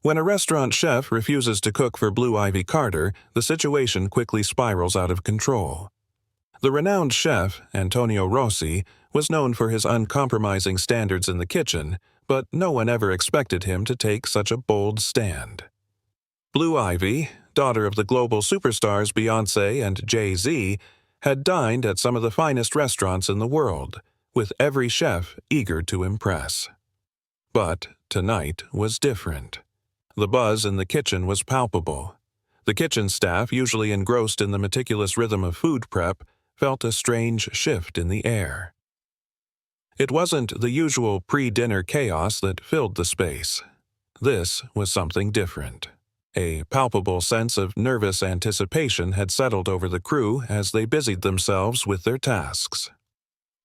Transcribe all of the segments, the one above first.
When a restaurant chef refuses to cook for Blue Ivy Carter, the situation quickly spirals out of control. The renowned chef, Antonio Rossi, was known for his uncompromising standards in the kitchen, but no one ever expected him to take such a bold stand. Blue Ivy, daughter of the global superstars Beyoncé and Jay-Z, had dined at some of the finest restaurants in the world, with every chef eager to impress. But tonight was different. The buzz in the kitchen was palpable. The kitchen staff, usually engrossed in the meticulous rhythm of food prep, felt a strange shift in the air. It wasn't the usual pre-dinner chaos that filled the space. This was something different. A palpable sense of nervous anticipation had settled over the crew as they busied themselves with their tasks.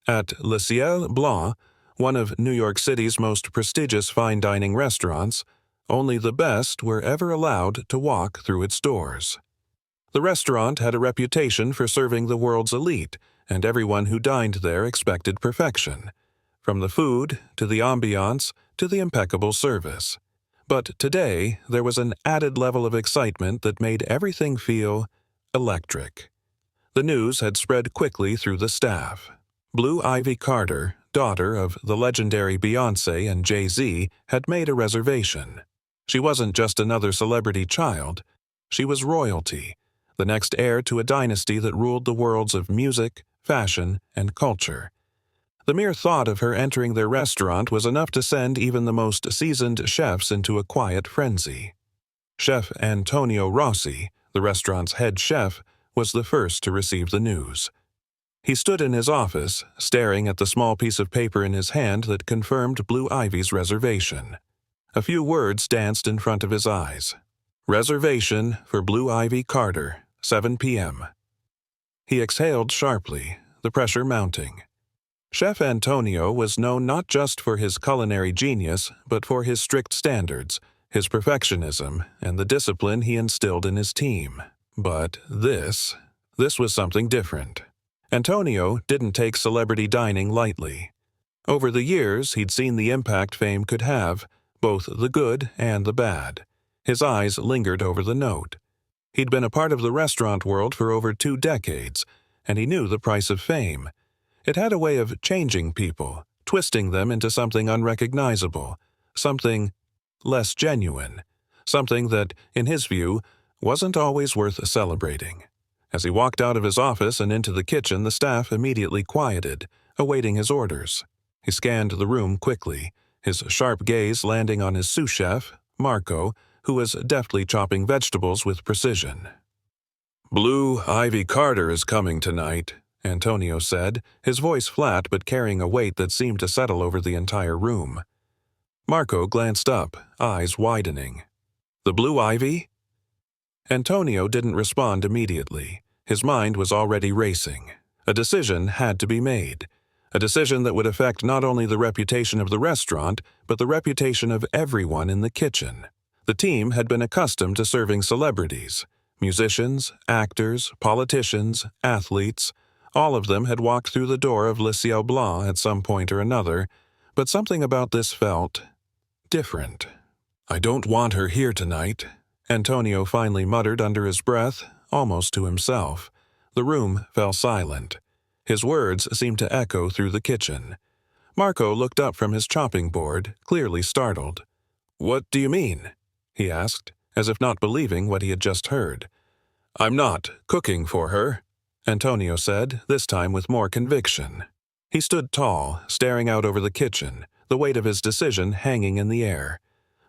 At Le Ciel Blanc, one of New York City's most prestigious fine dining restaurants, only the best were ever allowed to walk through its doors. The restaurant had a reputation for serving the world's elite, and everyone who dined there expected perfection, from the food to the ambiance to the impeccable service. But today, there was an added level of excitement that made everything feel electric. The news had spread quickly through the staff. Blue Ivy Carter, daughter of the legendary Beyoncé and Jay-Z, had made a reservation. She wasn't just another celebrity child. She was royalty, the next heir to a dynasty that ruled the worlds of music, fashion, and culture. The mere thought of her entering their restaurant was enough to send even the most seasoned chefs into a quiet frenzy. Chef Antonio Rossi, the restaurant's head chef, was the first to receive the news. He stood in his office, staring at the small piece of paper in his hand that confirmed Blue Ivy's reservation. A few words danced in front of his eyes. Reservation for Blue Ivy Carter, 7 p.m. He exhaled sharply, the pressure mounting. Chef Antonio was known not just for his culinary genius, but for his strict standards, his perfectionism, and the discipline he instilled in his team. But this was something different. Antonio didn't take celebrity dining lightly. Over the years, he'd seen the impact fame could have, both the good and the bad. His eyes lingered over the note. He'd been a part of the restaurant world for over 2 decades, and he knew the price of fame. It had a way of changing people, twisting them into something unrecognizable, something less genuine, something that, in his view, wasn't always worth celebrating. As he walked out of his office and into the kitchen, the staff immediately quieted, awaiting his orders. He scanned the room quickly, his sharp gaze landing on his sous chef, Marco, who was deftly chopping vegetables with precision. "Blue Ivy Carter is coming tonight," Antonio said, his voice flat but carrying a weight that seemed to settle over the entire room. Marco glanced up, eyes widening. "The Blue Ivy?" Antonio didn't respond immediately. His mind was already racing. A decision had to be made. A decision that would affect not only the reputation of the restaurant, but the reputation of everyone in the kitchen. The team had been accustomed to serving celebrities. Musicians, actors, politicians, athletes, all of them had walked through the door of Le Ciel Blanc at some point or another, but something about this felt different. "I don't want her here tonight," Antonio finally muttered under his breath, almost to himself. The room fell silent. His words seemed to echo through the kitchen. Marco looked up from his chopping board, clearly startled. "What do you mean?" he asked, as if not believing what he had just heard. "I'm not cooking for her," Antonio said, this time with more conviction. He stood tall, staring out over the kitchen, the weight of his decision hanging in the air.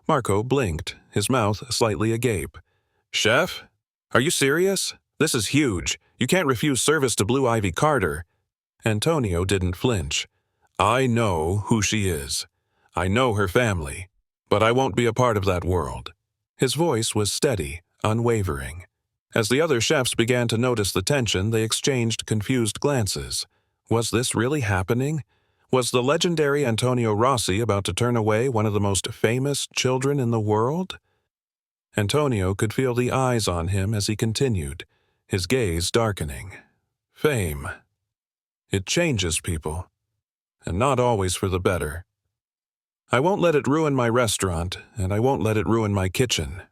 Marco blinked, his mouth slightly agape. "Chef? Are you serious? This is huge. You can't refuse service to Blue Ivy Carter." Antonio didn't flinch. "I know who she is. I know her family. But I won't be a part of that world." His voice was steady, unwavering. As the other chefs began to notice the tension, they exchanged confused glances. Was this really happening? Was the legendary Antonio Rossi about to turn away one of the most famous children in the world? Antonio could feel the eyes on him as he continued, his gaze darkening. Fame. It changes people, and not always for the better. I won't let it ruin my restaurant, and I won't let it ruin my kitchen."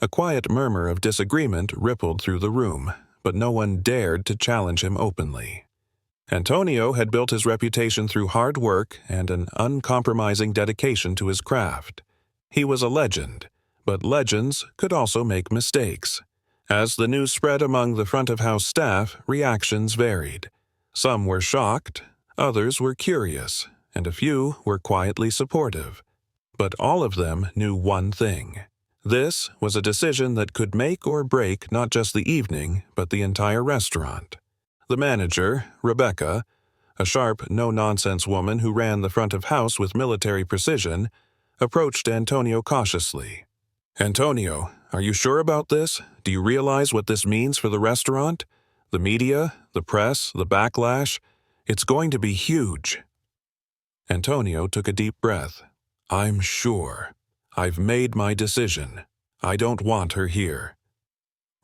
A quiet murmur of disagreement rippled through the room, but no one dared to challenge him openly. Antonio had built his reputation through hard work and an uncompromising dedication to his craft. He was a legend, but legends could also make mistakes. As the news spread among the front-of-house staff, reactions varied. Some were shocked, others were curious, and a few were quietly supportive. But all of them knew one thing. This was a decision that could make or break not just the evening, but the entire restaurant. The manager, Rebecca, a sharp, no-nonsense woman who ran the front of house with military precision, approached Antonio cautiously. "Antonio, are you sure about this? Do you realize what this means for the restaurant? The media, the press, the backlash? It's going to be huge." Antonio took a deep breath. "I'm sure. I've made my decision. I don't want her here."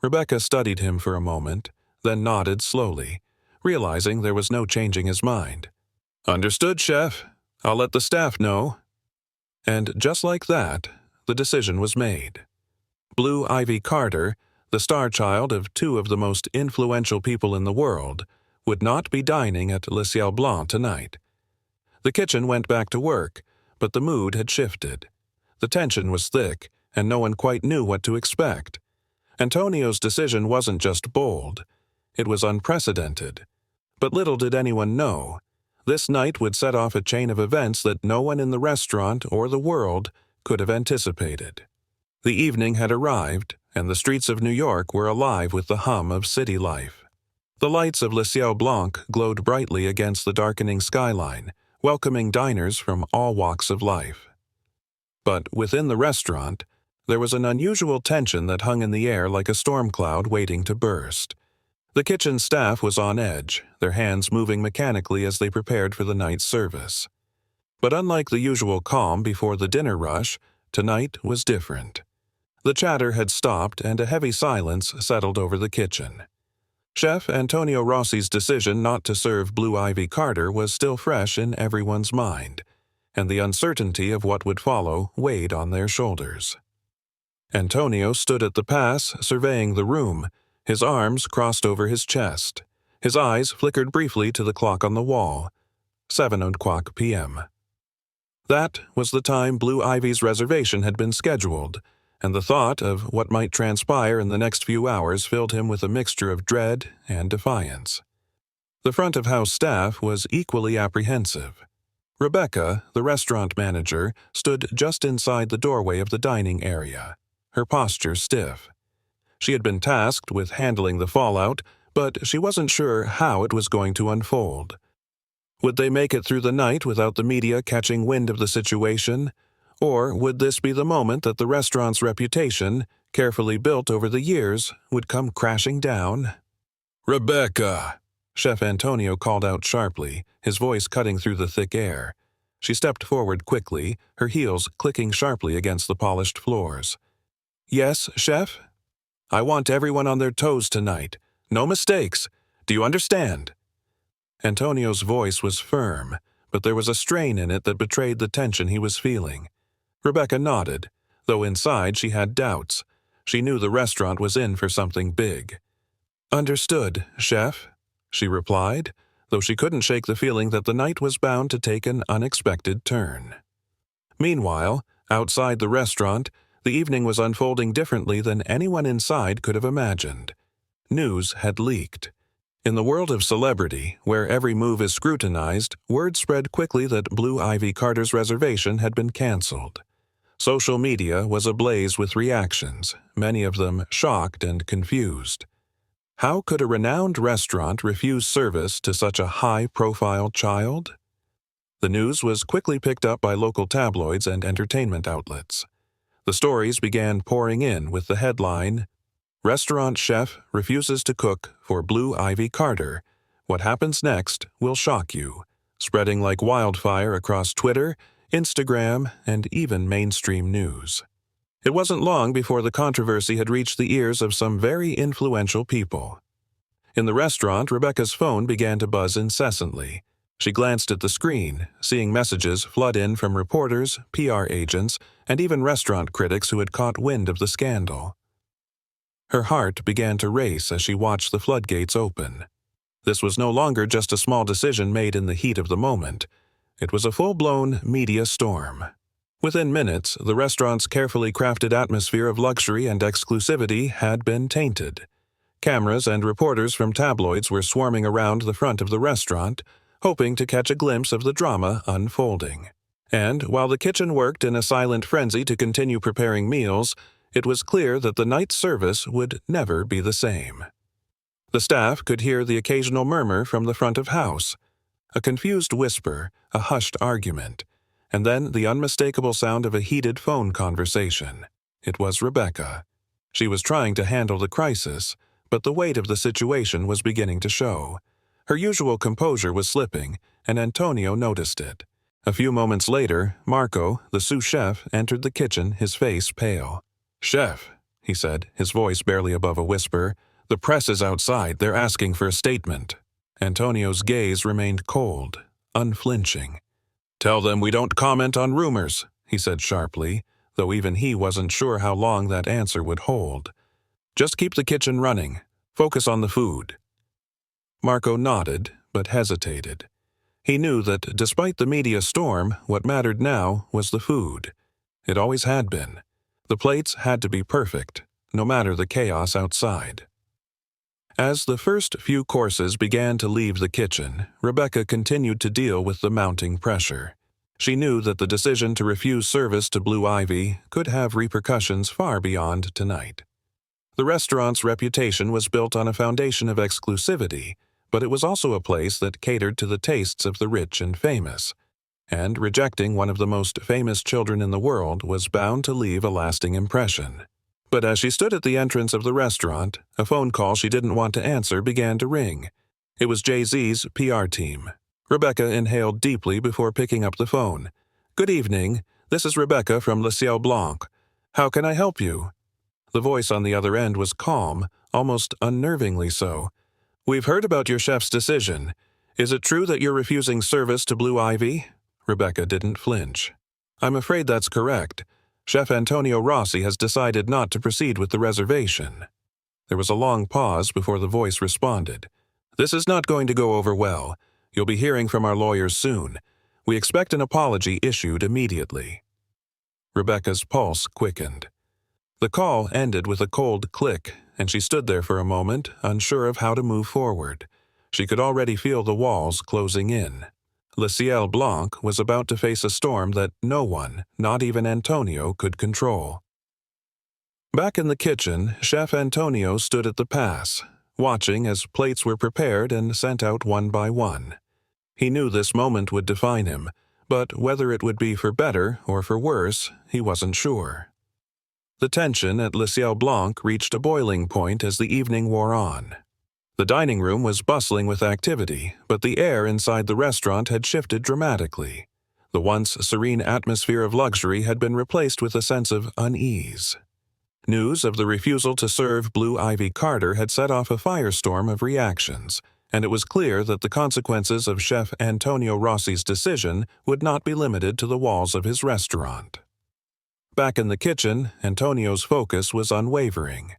Rebecca studied him for a moment, then nodded slowly, realizing there was no changing his mind. "Understood, Chef. I'll let the staff know." And just like that, the decision was made. Blue Ivy Carter, the star child of two of the most influential people in the world, would not be dining at Le Ciel Blanc tonight. The kitchen went back to work, but the mood had shifted. The tension was thick, and no one quite knew what to expect. Antonio's decision wasn't just bold. It was unprecedented. But little did anyone know. This night would set off a chain of events that no one in the restaurant or the world could have anticipated. The evening had arrived, and the streets of New York were alive with the hum of city life. The lights of Le Ciel Blanc glowed brightly against the darkening skyline, welcoming diners from all walks of life. But within the restaurant, there was an unusual tension that hung in the air like a storm cloud waiting to burst. The kitchen staff was on edge, their hands moving mechanically as they prepared for the night's service. But unlike the usual calm before the dinner rush, tonight was different. The chatter had stopped and a heavy silence settled over the kitchen. Chef Antonio Rossi's decision not to serve Blue Ivy Carter was still fresh in everyone's mind, and the uncertainty of what would follow weighed on their shoulders. Antonio stood at the pass, surveying the room, his arms crossed over his chest. His eyes flickered briefly to the clock on the wall. 7:00 p.m. That was the time Blue Ivy's reservation had been scheduled, and the thought of what might transpire in the next few hours filled him with a mixture of dread and defiance. The front-of-house staff was equally apprehensive. Rebecca, the restaurant manager, stood just inside the doorway of the dining area, her posture stiff. She had been tasked with handling the fallout, but she wasn't sure how it was going to unfold. Would they make it through the night without the media catching wind of the situation? Or would this be the moment that the restaurant's reputation, carefully built over the years, would come crashing down? "Rebecca!" Chef Antonio called out sharply, his voice cutting through the thick air. She stepped forward quickly, her heels clicking sharply against the polished floors. "Yes, Chef? I want everyone on their toes tonight. No mistakes. Do you understand?" Antonio's voice was firm, but there was a strain in it that betrayed the tension he was feeling. Rebecca nodded, though inside she had doubts. She knew the restaurant was in for something big. "Understood, Chef," she replied, though she couldn't shake the feeling that the night was bound to take an unexpected turn. Meanwhile, outside the restaurant, the evening was unfolding differently than anyone inside could have imagined. News had leaked. In the world of celebrity, where every move is scrutinized, word spread quickly that Blue Ivy Carter's reservation had been canceled. Social media was ablaze with reactions, many of them shocked and confused. How could a renowned restaurant refuse service to such a high-profile child? The news was quickly picked up by local tabloids and entertainment outlets. The stories began pouring in with the headline, "Restaurant Chef Refuses to Cook for Blue Ivy Carter. What happens next will shock you," spreading like wildfire across Twitter, Instagram, and even mainstream news. It wasn't long before the controversy had reached the ears of some very influential people. In the restaurant, Rebecca's phone began to buzz incessantly. She glanced at the screen, seeing messages flood in from reporters, PR agents, and even restaurant critics who had caught wind of the scandal. Her heart began to race as she watched the floodgates open. This was no longer just a small decision made in the heat of the moment. It was a full-blown media storm. Within minutes, the restaurant's carefully crafted atmosphere of luxury and exclusivity had been tainted. Cameras and reporters from tabloids were swarming around the front of the restaurant, hoping to catch a glimpse of the drama unfolding. And while the kitchen worked in a silent frenzy to continue preparing meals, it was clear that the night's service would never be the same. The staff could hear the occasional murmur from the front of house, a confused whisper, a hushed argument, and then the unmistakable sound of a heated phone conversation. It was Rebecca. She was trying to handle the crisis, but the weight of the situation was beginning to show. Her usual composure was slipping, and Antonio noticed it. A few moments later, Marco, the sous chef, entered the kitchen, his face pale. "Chef," he said, his voice barely above a whisper, "the press is outside. They're asking for a statement." Antonio's gaze remained cold, unflinching. "Tell them we don't comment on rumors," he said sharply, though even he wasn't sure how long that answer would hold. "Just keep the kitchen running. Focus on the food." Marco nodded, but hesitated. He knew that despite the media storm, what mattered now was the food. It always had been. The plates had to be perfect, no matter the chaos outside. As the first few courses began to leave the kitchen, Rebecca continued to deal with the mounting pressure. She knew that the decision to refuse service to Blue Ivy could have repercussions far beyond tonight. The restaurant's reputation was built on a foundation of exclusivity, but it was also a place that catered to the tastes of the rich and famous, and rejecting one of the most famous children in the world was bound to leave a lasting impression. But as she stood at the entrance of the restaurant, a phone call she didn't want to answer began to ring. It was Jay-Z's PR team. Rebecca inhaled deeply before picking up the phone. "Good evening. This is Rebecca from Le Ciel Blanc. How can I help you?" The voice on the other end was calm, almost unnervingly so. "We've heard about your chef's decision. Is it true that you're refusing service to Blue Ivy?" Rebecca didn't flinch. "I'm afraid that's correct. Chef Antonio Rossi has decided not to proceed with the reservation." There was a long pause before the voice responded. "This is not going to go over well. You'll be hearing from our lawyers soon. We expect an apology issued immediately." Rebecca's pulse quickened. The call ended with a cold click, and she stood there for a moment, unsure of how to move forward. She could already feel the walls closing in. Le Ciel Blanc was about to face a storm that no one, not even Antonio, could control. Back in the kitchen, Chef Antonio stood at the pass, watching as plates were prepared and sent out one by one. He knew this moment would define him, but whether it would be for better or for worse, he wasn't sure. The tension at Le Ciel Blanc reached a boiling point as the evening wore on. The dining room was bustling with activity, but the air inside the restaurant had shifted dramatically. The once serene atmosphere of luxury had been replaced with a sense of unease. News of the refusal to serve Blue Ivy Carter had set off a firestorm of reactions, and it was clear that the consequences of Chef Antonio Rossi's decision would not be limited to the walls of his restaurant. Back in the kitchen, Antonio's focus was unwavering.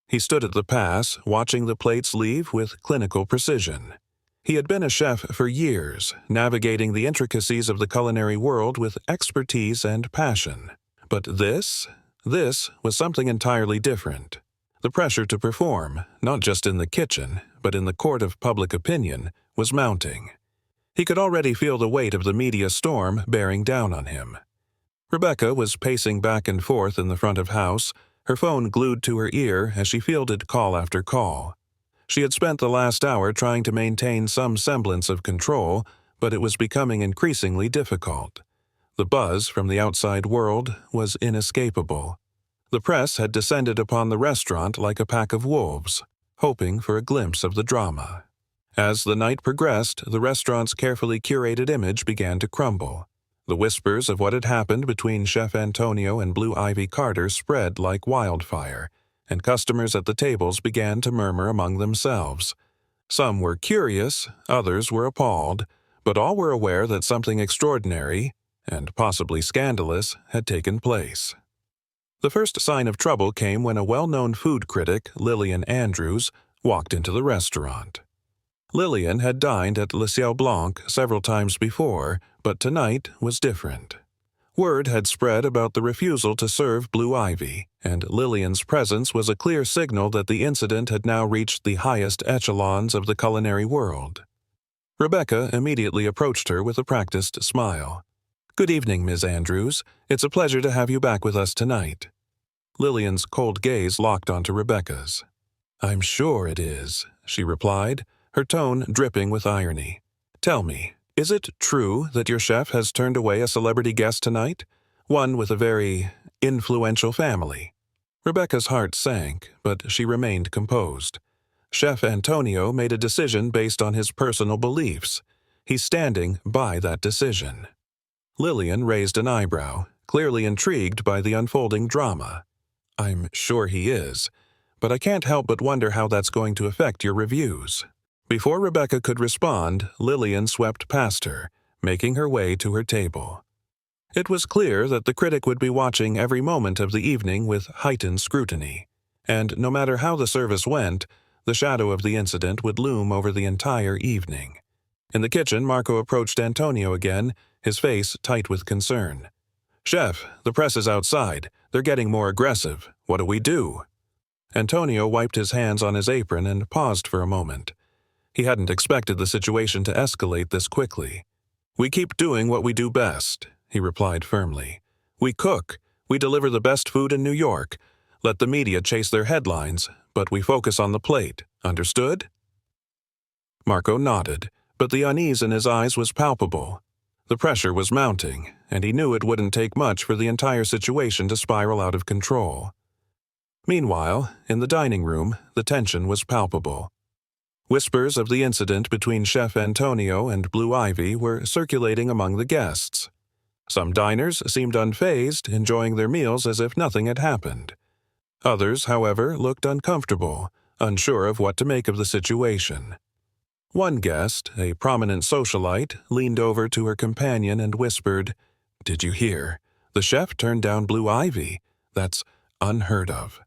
He stood at the pass, watching the plates leave with clinical precision. He had been a chef for years, navigating the intricacies of the culinary world with expertise and passion. But this was something entirely different. The pressure to perform, not just in the kitchen, but in the court of public opinion, was mounting. He could already feel the weight of the media storm bearing down on him. Rebecca was pacing back and forth in the front of house, her phone glued to her ear as she fielded call after call. She had spent the last hour trying to maintain some semblance of control, but it was becoming increasingly difficult. The buzz from the outside world was inescapable. The press had descended upon the restaurant like a pack of wolves, hoping for a glimpse of the drama. As the night progressed, the restaurant's carefully curated image began to crumble. The whispers of what had happened between Chef Antonio and Blue Ivy Carter spread like wildfire, and customers at the tables began to murmur among themselves. Some were curious, others were appalled, but all were aware that something extraordinary, and possibly scandalous, had taken place. The first sign of trouble came when a well-known food critic, Lillian Andrews, walked into the restaurant. Lillian had dined at Le Ciel Blanc several times before, but tonight was different. Word had spread about the refusal to serve Blue Ivy, and Lillian's presence was a clear signal that the incident had now reached the highest echelons of the culinary world. Rebecca immediately approached her with a practiced smile. "Good evening, Ms. Andrews. It's a pleasure to have you back with us tonight." Lillian's cold gaze locked onto Rebecca's. "I'm sure it is," she replied, her tone dripping with irony. "Tell me, is it true that your chef has turned away a celebrity guest tonight? One with a very influential family?" Rebecca's heart sank, but she remained composed. Chef Antonio made a decision based on his personal beliefs. He's standing by that decision. Lillian raised an eyebrow, clearly intrigued by the unfolding drama. "I'm sure he is, but I can't help but wonder how that's going to affect your reviews." Before Rebecca could respond, Lillian swept past her, making her way to her table. It was clear that the critic would be watching every moment of the evening with heightened scrutiny, and no matter how the service went, the shadow of the incident would loom over the entire evening. In the kitchen, Marco approached Antonio again, his face tight with concern. "Chef, the press is outside. They're getting more aggressive. What do we do?" Antonio wiped his hands on his apron and paused for a moment. He hadn't expected the situation to escalate this quickly. "We keep doing what we do best," he replied firmly. "We cook. We deliver the best food in New York. Let the media chase their headlines, but we focus on the plate. Understood?" Marco nodded, but the unease in his eyes was palpable. The pressure was mounting, and he knew it wouldn't take much for the entire situation to spiral out of control. Meanwhile, in the dining room, the tension was palpable. Whispers of the incident between Chef Antonio and Blue Ivy were circulating among the guests. Some diners seemed unfazed, enjoying their meals as if nothing had happened. Others, however, looked uncomfortable, unsure of what to make of the situation. One guest, a prominent socialite, leaned over to her companion and whispered, "Did you hear? The chef turned down Blue Ivy. That's unheard of."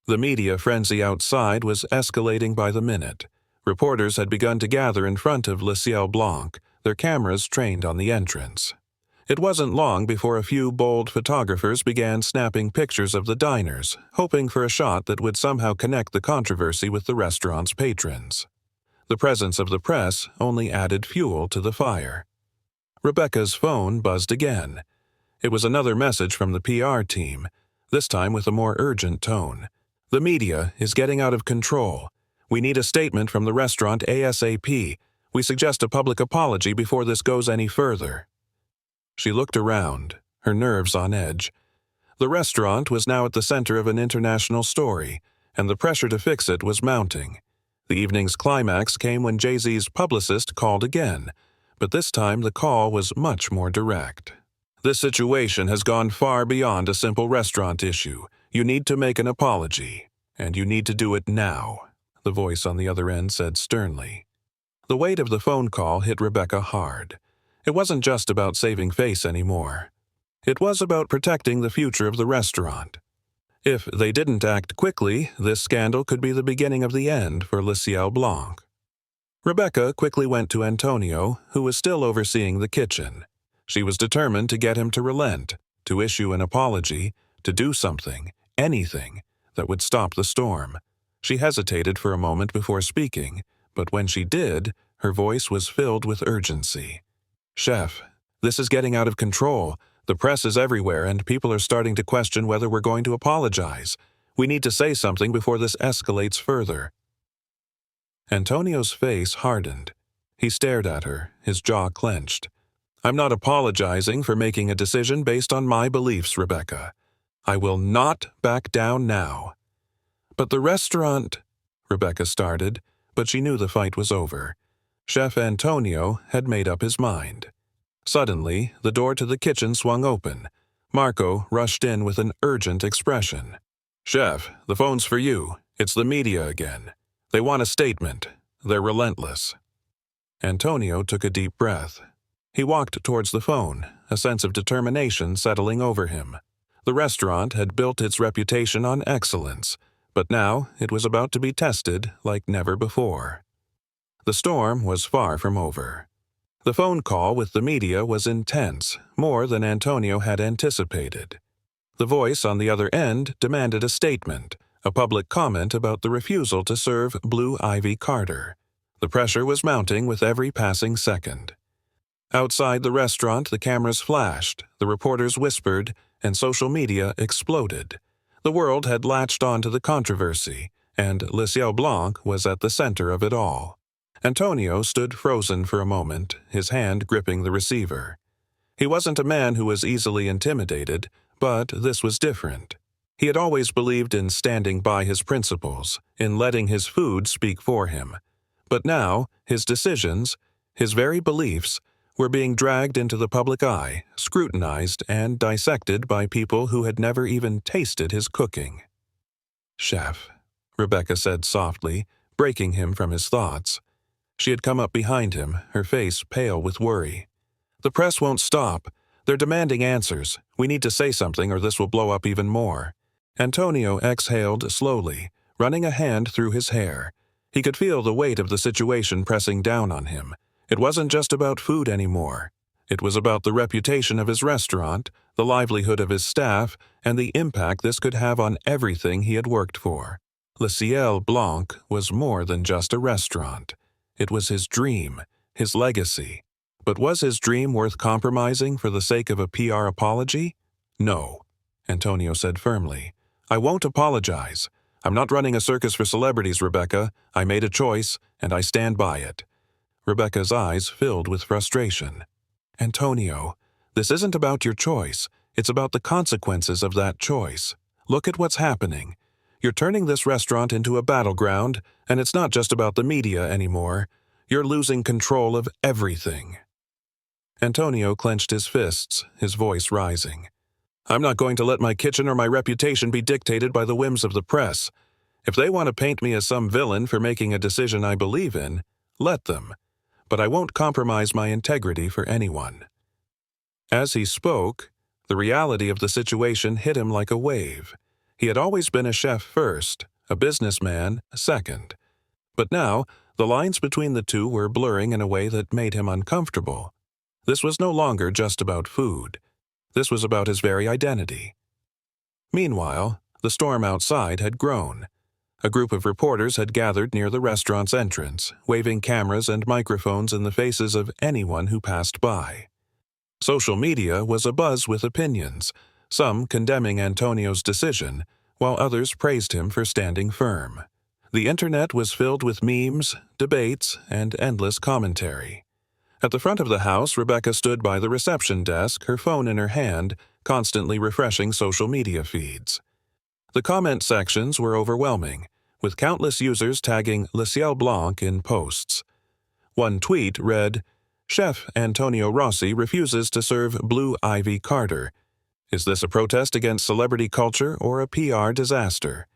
The media frenzy outside was escalating by the minute. Reporters had begun to gather in front of Le Ciel Blanc, their cameras trained on the entrance. It wasn't long before a few bold photographers began snapping pictures of the diners, hoping for a shot that would somehow connect the controversy with the restaurant's patrons. The presence of the press only added fuel to the fire. Rebecca's phone buzzed again. It was another message from the PR team, this time with a more urgent tone. "The media is getting out of control. We need a statement from the restaurant ASAP. We suggest a public apology before this goes any further." She looked around, her nerves on edge. The restaurant was now at the center of an international story, and the pressure to fix it was mounting. The evening's climax came when Jay-Z's publicist called again, but this time the call was much more direct. "This situation has gone far beyond a simple restaurant issue. You need to make an apology, and you need to do it now," the voice on the other end said sternly. The weight of the phone call hit Rebecca hard. It wasn't just about saving face anymore. It was about protecting the future of the restaurant. If they didn't act quickly, this scandal could be the beginning of the end for Le Ciel Blanc. Rebecca quickly went to Antonio, who was still overseeing the kitchen. She was determined to get him to relent, to issue an apology, to do something, anything, that would stop the storm. She hesitated for a moment before speaking, but when she did, her voice was filled with urgency. "Chef, this is getting out of control. The press is everywhere, and people are starting to question whether we're going to apologize. We need to say something before this escalates further." Antonio's face hardened. He stared at her, his jaw clenched. "I'm not apologizing for making a decision based on my beliefs, Rebecca. I will not back down now." "But the restaurant—" Rebecca started, but she knew the fight was over. Chef Antonio had made up his mind. Suddenly, the door to the kitchen swung open. Marco rushed in with an urgent expression. "Chef, the phone's for you. It's the media again. They want a statement. They're relentless." Antonio took a deep breath. He walked towards the phone, a sense of determination settling over him. The restaurant had built its reputation on excellence, but now it was about to be tested like never before. The storm was far from over. The phone call with the media was intense, more than Antonio had anticipated. The voice on the other end demanded a statement, a public comment about the refusal to serve Blue Ivy Carter. The pressure was mounting with every passing second. Outside the restaurant, the cameras flashed, the reporters whispered, and social media exploded. The world had latched onto the controversy, and Le Ciel Blanc was at the center of it all. Antonio stood frozen for a moment, his hand gripping the receiver. He wasn't a man who was easily intimidated, but this was different. He had always believed in standing by his principles, in letting his food speak for him. But now, his decisions, his very beliefs, were being dragged into the public eye, scrutinized and dissected by people who had never even tasted his cooking. "Chef," Rebecca said softly, breaking him from his thoughts. She had come up behind him, her face pale with worry. "The press won't stop. They're demanding answers. We need to say something or this will blow up even more." Antonio exhaled slowly, running a hand through his hair. He could feel the weight of the situation pressing down on him. It wasn't just about food anymore. It was about the reputation of his restaurant, the livelihood of his staff, and the impact this could have on everything he had worked for. Le Ciel Blanc was more than just a restaurant. It was his dream, his legacy. But was his dream worth compromising for the sake of a PR apology? "No," Antonio said firmly. "I won't apologize. I'm not running a circus for celebrities, Rebecca. I made a choice, and I stand by it." Rebecca's eyes filled with frustration. "Antonio, this isn't about your choice. It's about the consequences of that choice. Look at what's happening. You're turning this restaurant into a battleground, and it's not just about the media anymore. You're losing control of everything." Antonio clenched his fists, his voice rising. "I'm not going to let my kitchen or my reputation be dictated by the whims of the press. If they want to paint me as some villain for making a decision I believe in, let them. But I won't compromise my integrity for anyone." As he spoke, the reality of the situation hit him like a wave. He had always been a chef first, a businessman second. But now, the lines between the two were blurring in a way that made him uncomfortable. This was no longer just about food. This was about his very identity. Meanwhile, the storm outside had grown. A group of reporters had gathered near the restaurant's entrance, waving cameras and microphones in the faces of anyone who passed by. Social media was abuzz with opinions, some condemning Antonio's decision, while others praised him for standing firm. The internet was filled with memes, debates, and endless commentary. At the front of the house, Rebecca stood by the reception desk, her phone in her hand, constantly refreshing social media feeds. The comment sections were overwhelming, with countless users tagging Le Ciel Blanc in posts. One tweet read, "Chef Antonio Rossi refuses to serve Blue Ivy Carter. Is this a protest against celebrity culture or a PR disaster?"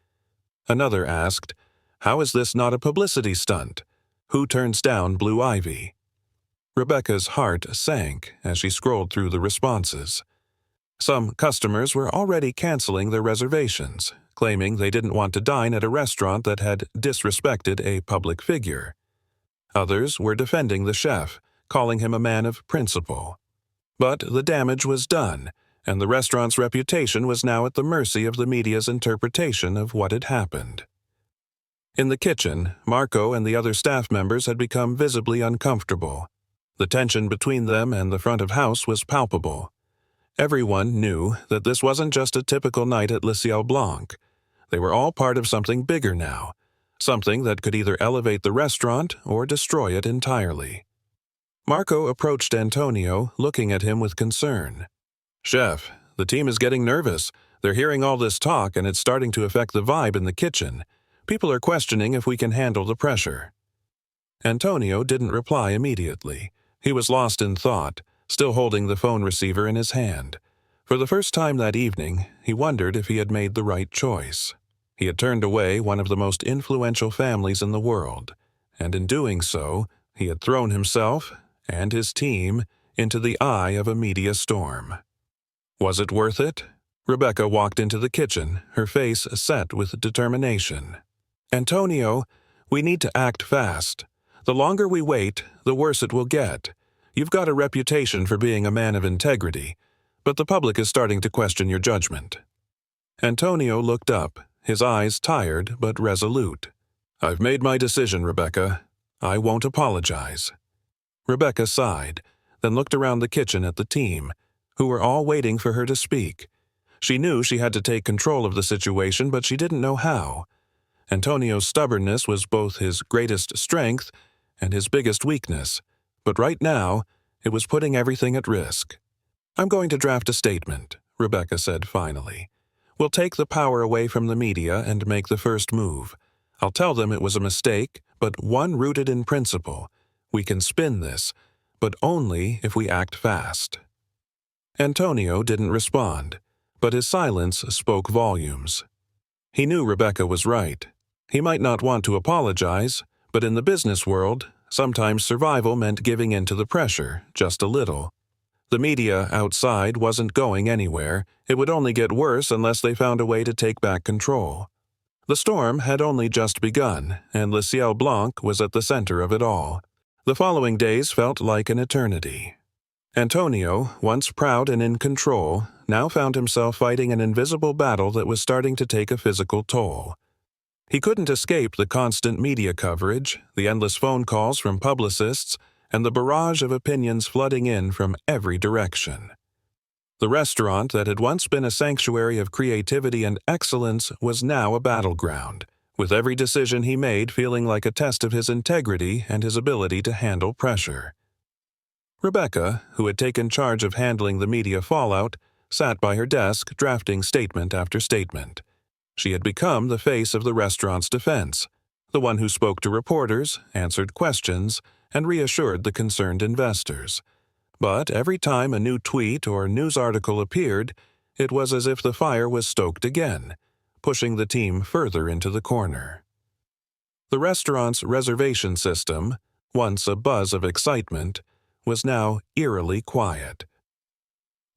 Another asked, "How is this not a publicity stunt? Who turns down Blue Ivy?" Rebecca's heart sank as she scrolled through the responses. Some customers were already canceling their reservations, claiming they didn't want to dine at a restaurant that had disrespected a public figure. Others were defending the chef, calling him a man of principle. But the damage was done, and the restaurant's reputation was now at the mercy of the media's interpretation of what had happened. In the kitchen, Marco and the other staff members had become visibly uncomfortable. The tension between them and the front of house was palpable. Everyone knew that this wasn't just a typical night at Le Ciel Blanc. They were all part of something bigger now, something that could either elevate the restaurant or destroy it entirely. Marco approached Antonio, looking at him with concern. "Chef, the team is getting nervous. They're hearing all this talk and it's starting to affect the vibe in the kitchen. People are questioning if we can handle the pressure." Antonio didn't reply immediately. He was lost in thought, still holding the phone receiver in his hand. For the first time that evening, he wondered if he had made the right choice. He had turned away one of the most influential families in the world, and in doing so, he had thrown himself and his team into the eye of a media storm. Was it worth it? Rebecca walked into the kitchen, her face set with determination. Antonio, we need to act fast. The longer we wait, the worse it will get. You've got a reputation for being a man of integrity, but the public is starting to question your judgment. Antonio looked up, his eyes tired but resolute. I've made my decision, Rebecca. I won't apologize. Rebecca sighed, then looked around the kitchen at the team, who were all waiting for her to speak. She knew she had to take control of the situation, but she didn't know how. Antonio's stubbornness was both his greatest strength and his biggest weakness, but right now, it was putting everything at risk. I'm going to draft a statement, Rebecca said finally. We'll take the power away from the media and make the first move. I'll tell them it was a mistake, but one rooted in principle. We can spin this, but only if we act fast. Antonio didn't respond, but his silence spoke volumes. He knew Rebecca was right. He might not want to apologize, but in the business world, sometimes survival meant giving in to the pressure, just a little. The media outside wasn't going anywhere. It would only get worse unless they found a way to take back control. The storm had only just begun, and Le Ciel Blanc was at the center of it all. The following days felt like an eternity. Antonio, once proud and in control, now found himself fighting an invisible battle that was starting to take a physical toll. He couldn't escape the constant media coverage, the endless phone calls from publicists, and the barrage of opinions flooding in from every direction. The restaurant that had once been a sanctuary of creativity and excellence was now a battleground, with every decision he made feeling like a test of his integrity and his ability to handle pressure. Rebecca, who had taken charge of handling the media fallout, sat by her desk drafting statement after statement. She had become the face of the restaurant's defense, the one who spoke to reporters, answered questions, and reassured the concerned investors. But every time a new tweet or news article appeared, it was as if the fire was stoked again, pushing the team further into the corner. The restaurant's reservation system, once a buzz of excitement, was now eerily quiet.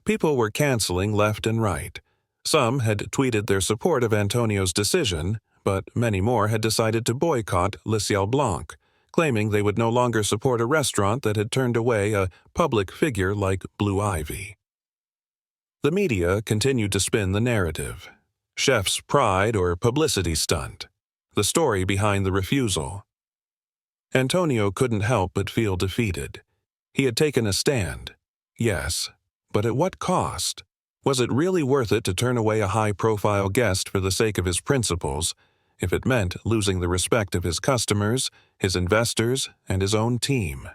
People were canceling left and right. Some had tweeted their support of Antonio's decision, but many more had decided to boycott Le Ciel Blanc, claiming they would no longer support a restaurant that had turned away a public figure like Blue Ivy. The media continued to spin the narrative. Chef's pride or publicity stunt. The story behind the refusal. Antonio couldn't help but feel defeated. He had taken a stand. Yes, but at what cost? Was it really worth it to turn away a high-profile guest for the sake of his principles, if it meant losing the respect of his customers, his investors, and his own team?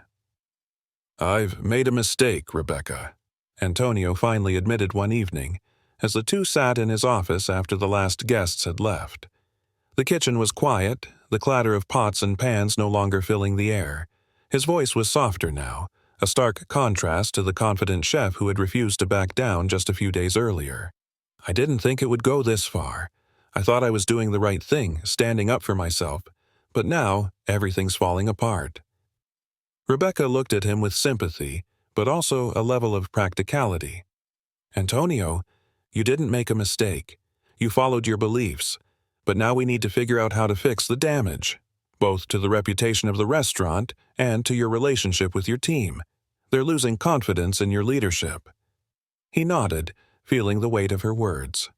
I've made a mistake, Rebecca, Antonio finally admitted one evening, as the two sat in his office after the last guests had left. The kitchen was quiet, the clatter of pots and pans no longer filling the air. His voice was softer now, a stark contrast to the confident chef who had refused to back down just a few days earlier. I didn't think it would go this far. I thought I was doing the right thing, standing up for myself, but now everything's falling apart. Rebecca looked at him with sympathy, but also a level of practicality. Antonio, you didn't make a mistake. You followed your beliefs, but now we need to figure out how to fix the damage, both to the reputation of the restaurant and to your relationship with your team. They're losing confidence in your leadership. He nodded, feeling the weight of her words.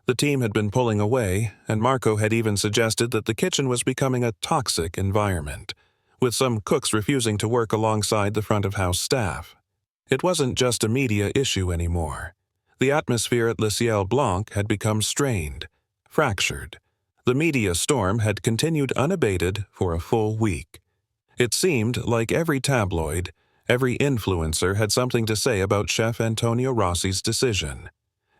The team had been pulling away, and Marco had even suggested that the kitchen was becoming a toxic environment, with some cooks refusing to work alongside the front-of-house staff. It wasn't just a media issue anymore. The atmosphere at Le Ciel Blanc had become strained, fractured. The media storm had continued unabated for a full week. It seemed like every tabloid, every influencer had something to say about Chef Antonio Rossi's decision.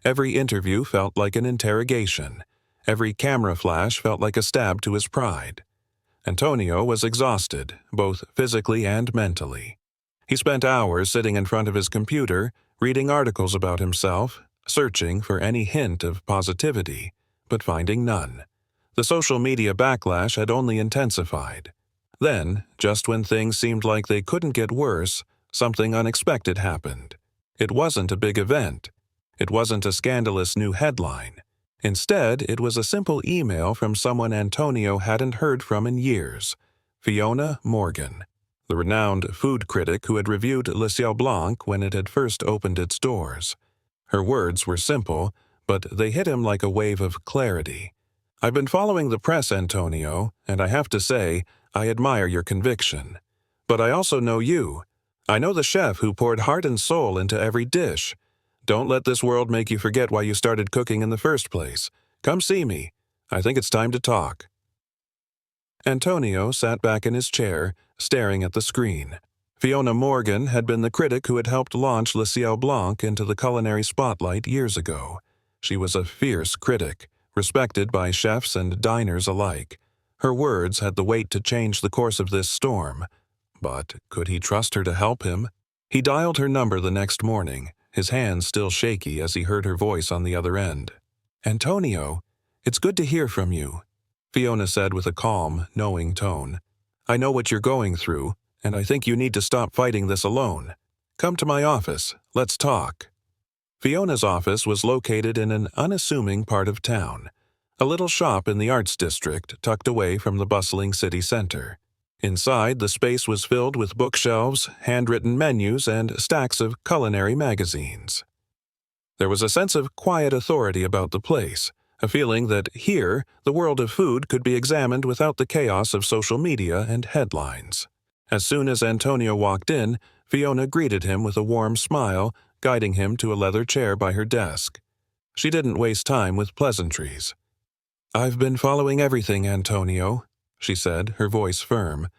Every interview felt like an interrogation. Every camera flash felt like a stab to his pride. Antonio was exhausted, both physically and mentally. He spent hours sitting in front of his computer, reading articles about himself, searching for any hint of positivity, but finding none. The social media backlash had only intensified. Then, just when things seemed like they couldn't get worse, something unexpected happened. It wasn't a big event. It wasn't a scandalous new headline. Instead, it was a simple email from someone Antonio hadn't heard from in years, Fiona Morgan, the renowned food critic who had reviewed Le Ciel Blanc when it had first opened its doors. Her words were simple, but they hit him like a wave of clarity. "I've been following the press, Antonio, and I have to say, I admire your conviction. But I also know you. I know the chef who poured heart and soul into every dish. Don't let this world make you forget why you started cooking in the first place. Come see me. I think it's time to talk." Antonio sat back in his chair, staring at the screen. Fiona Morgan had been the critic who had helped launch Le Ciel Blanc into the culinary spotlight years ago. She was a fierce critic, respected by chefs and diners alike. Her words had the weight to change the course of this storm. But could he trust her to help him? He dialed her number the next morning, his hands still shaky as he heard her voice on the other end. "Antonio, it's good to hear from you," Fiona said with a calm, knowing tone. "I know what you're going through, and I think you need to stop fighting this alone. Come to my office. Let's talk." Fiona's office was located in an unassuming part of town, a little shop in the arts district tucked away from the bustling city center. Inside, the space was filled with bookshelves, handwritten menus, and stacks of culinary magazines. There was a sense of quiet authority about the place, a feeling that here, the world of food could be examined without the chaos of social media and headlines. As soon as Antonio walked in, Fiona greeted him with a warm smile, guiding him to a leather chair by her desk. She didn't waste time with pleasantries. "I've been following everything, Antonio," she said, her voice firm.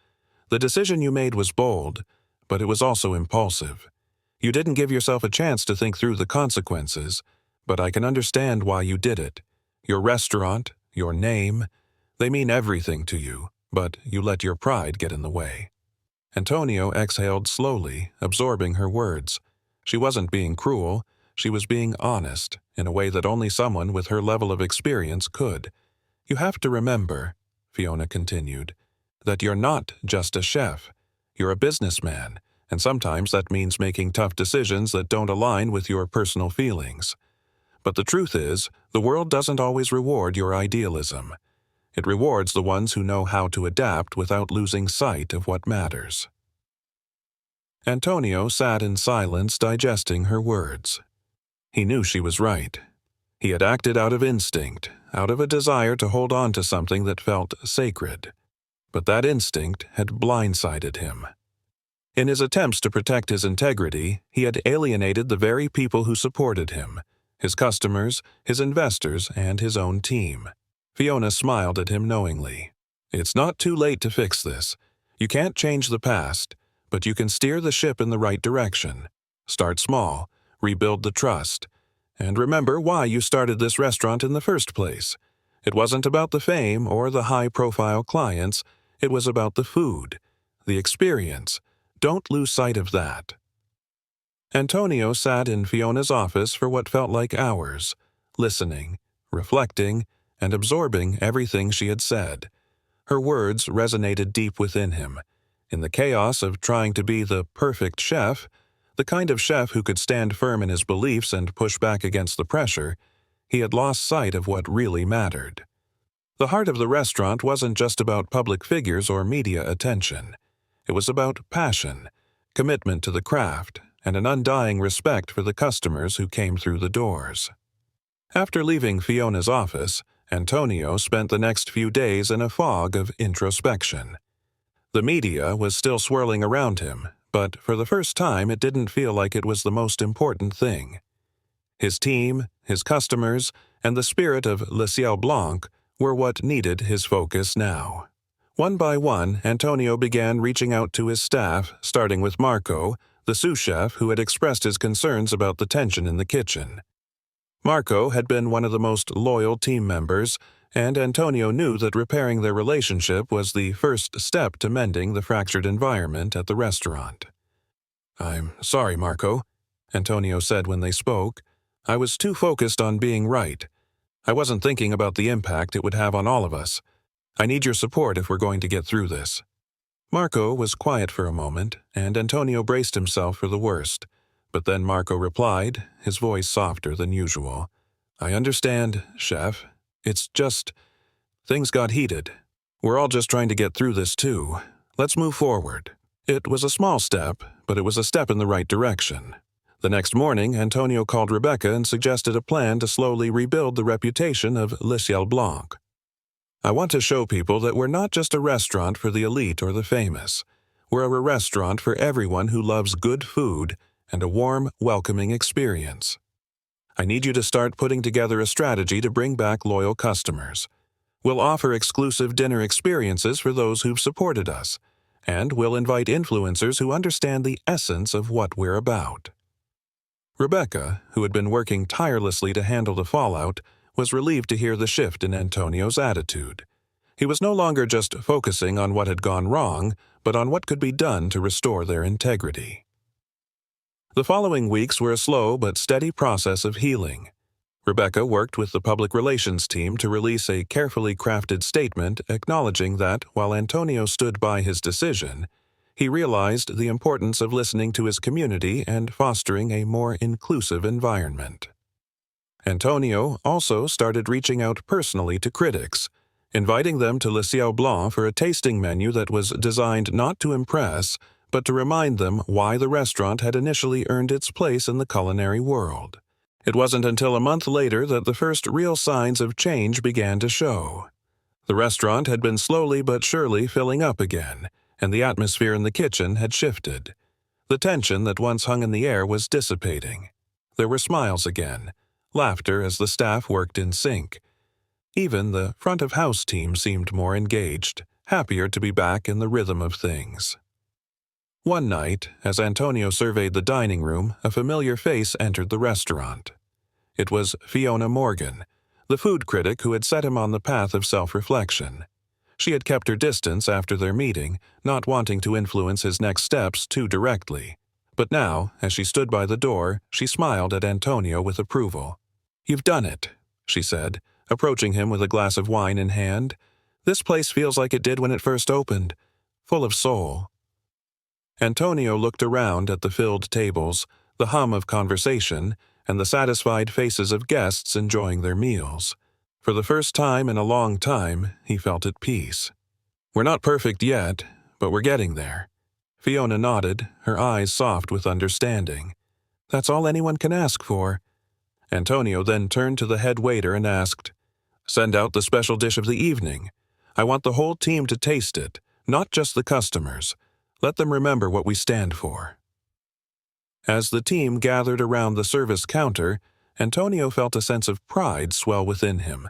"The decision you made was bold, but it was also impulsive. You didn't give yourself a chance to think through the consequences, but I can understand why you did it. Your restaurant, your name, they mean everything to you, but you let your pride get in the way." Antonio exhaled slowly, absorbing her words. She wasn't being cruel, she was being honest, in a way that only someone with her level of experience could. "You have to remember," Fiona continued, "that you're not just a chef. You're a businessman, and sometimes that means making tough decisions that don't align with your personal feelings. But the truth is, the world doesn't always reward your idealism. It rewards the ones who know how to adapt without losing sight of what matters." Antonio sat in silence, digesting her words. He knew she was right. He had acted out of instinct, out of a desire to hold on to something that felt sacred. But that instinct had blindsided him. In his attempts to protect his integrity, he had alienated the very people who supported him, his customers, his investors, and his own team. Fiona smiled at him knowingly. "It's not too late to fix this. You can't change the past, but you can steer the ship in the right direction. Start small, rebuild the trust, and remember why you started this restaurant in the first place. It wasn't about the fame or the high-profile clients, it was about the food, the experience. Don't lose sight of that." Antonio sat in Fiona's office for what felt like hours, listening, reflecting, and absorbing everything she had said. Her words resonated deep within him. In the chaos of trying to be the perfect chef, the kind of chef who could stand firm in his beliefs and push back against the pressure, he had lost sight of what really mattered. The heart of the restaurant wasn't just about public figures or media attention. It was about passion, commitment to the craft, and an undying respect for the customers who came through the doors. After leaving Fiona's office, Antonio spent the next few days in a fog of introspection. The media was still swirling around him, but for the first time it didn't feel like it was the most important thing. His team, his customers, and the spirit of Le Ciel Blanc were what needed his focus now. One by one, Antonio began reaching out to his staff, starting with Marco, the sous chef who had expressed his concerns about the tension in the kitchen. Marco had been one of the most loyal team members, and Antonio knew that repairing their relationship was the first step to mending the fractured environment at the restaurant. "I'm sorry, Marco," Antonio said when they spoke. "I was too focused on being right. I wasn't thinking about the impact it would have on all of us. I need your support if we're going to get through this." Marco was quiet for a moment, and Antonio braced himself for the worst. But then Marco replied, his voice softer than usual. "I understand, Chef. It's just, things got heated. We're all just trying to get through this too. Let's move forward." It was a small step, but it was a step in the right direction. The next morning, Antonio called Rebecca and suggested a plan to slowly rebuild the reputation of Le Ciel Blanc. "I want to show people that we're not just a restaurant for the elite or the famous. We're a restaurant for everyone who loves good food and a warm, welcoming experience. I need you to start putting together a strategy to bring back loyal customers. We'll offer exclusive dinner experiences for those who've supported us, and we'll invite influencers who understand the essence of what we're about." Rebecca, who had been working tirelessly to handle the fallout, was relieved to hear the shift in Antonio's attitude. He was no longer just focusing on what had gone wrong, but on what could be done to restore their integrity. The following weeks were a slow but steady process of healing. Rebecca worked with the public relations team to release a carefully crafted statement acknowledging that, while Antonio stood by his decision, he realized the importance of listening to his community and fostering a more inclusive environment. Antonio also started reaching out personally to critics, inviting them to Le Ciel Blanc for a tasting menu that was designed not to impress, but to remind them why the restaurant had initially earned its place in the culinary world. It wasn't until a month later that the first real signs of change began to show. The restaurant had been slowly but surely filling up again, and the atmosphere in the kitchen had shifted. The tension that once hung in the air was dissipating. There were smiles again, laughter as the staff worked in sync. Even the front-of-house team seemed more engaged, happier to be back in the rhythm of things. One night, as Antonio surveyed the dining room, a familiar face entered the restaurant. It was Fiona Morgan, the food critic who had set him on the path of self-reflection. She had kept her distance after their meeting, not wanting to influence his next steps too directly. But now, as she stood by the door, she smiled at Antonio with approval. "You've done it," she said, approaching him with a glass of wine in hand. "This place feels like it did when it first opened, full of soul." Antonio looked around at the filled tables, the hum of conversation, and the satisfied faces of guests enjoying their meals. For the first time in a long time, he felt at peace. "We're not perfect yet, but we're getting there." Fiona nodded, her eyes soft with understanding. "That's all anyone can ask for." Antonio then turned to the head waiter and asked, "Send out the special dish of the evening. I want the whole team to taste it, not just the customers. Let them remember what we stand for." As the team gathered around the service counter, Antonio felt a sense of pride swell within him.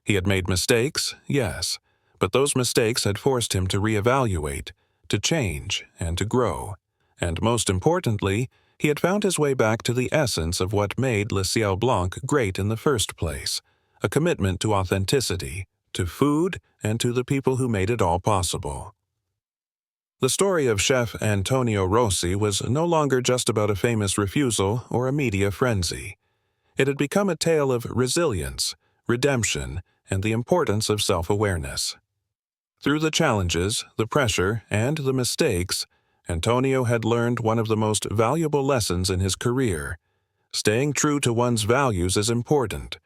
He had made mistakes, yes, but those mistakes had forced him to reevaluate, to change, and to grow. And most importantly, he had found his way back to the essence of what made Le Ciel Blanc great in the first place, a commitment to authenticity, to food, and to the people who made it all possible. The story of Chef Antonio Rossi was no longer just about a famous refusal or a media frenzy. It had become a tale of resilience, redemption, and the importance of self-awareness. Through the challenges, the pressure, and the mistakes, Antonio had learned one of the most valuable lessons in his career. Staying true to one's values is important,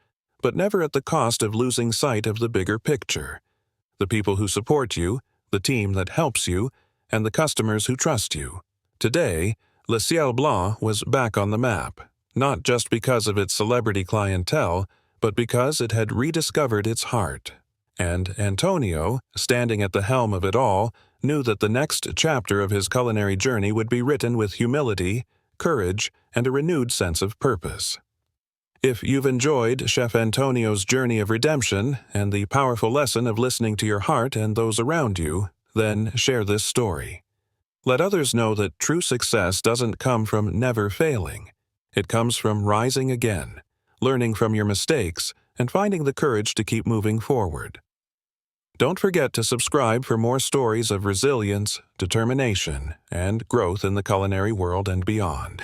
but never at the cost of losing sight of the bigger picture. The people who support you, the team that helps you, and the customers who trust you. Today, Le Ciel Blanc was back on the map, not just because of its celebrity clientele, but because it had rediscovered its heart. And Antonio, standing at the helm of it all, knew that the next chapter of his culinary journey would be written with humility, courage, and a renewed sense of purpose. If you've enjoyed Chef Antonio's journey of redemption and the powerful lesson of listening to your heart and those around you, then share this story. Let others know that true success doesn't come from never failing. It comes from rising again, learning from your mistakes, and finding the courage to keep moving forward. Don't forget to subscribe for more stories of resilience, determination, and growth in the culinary world and beyond.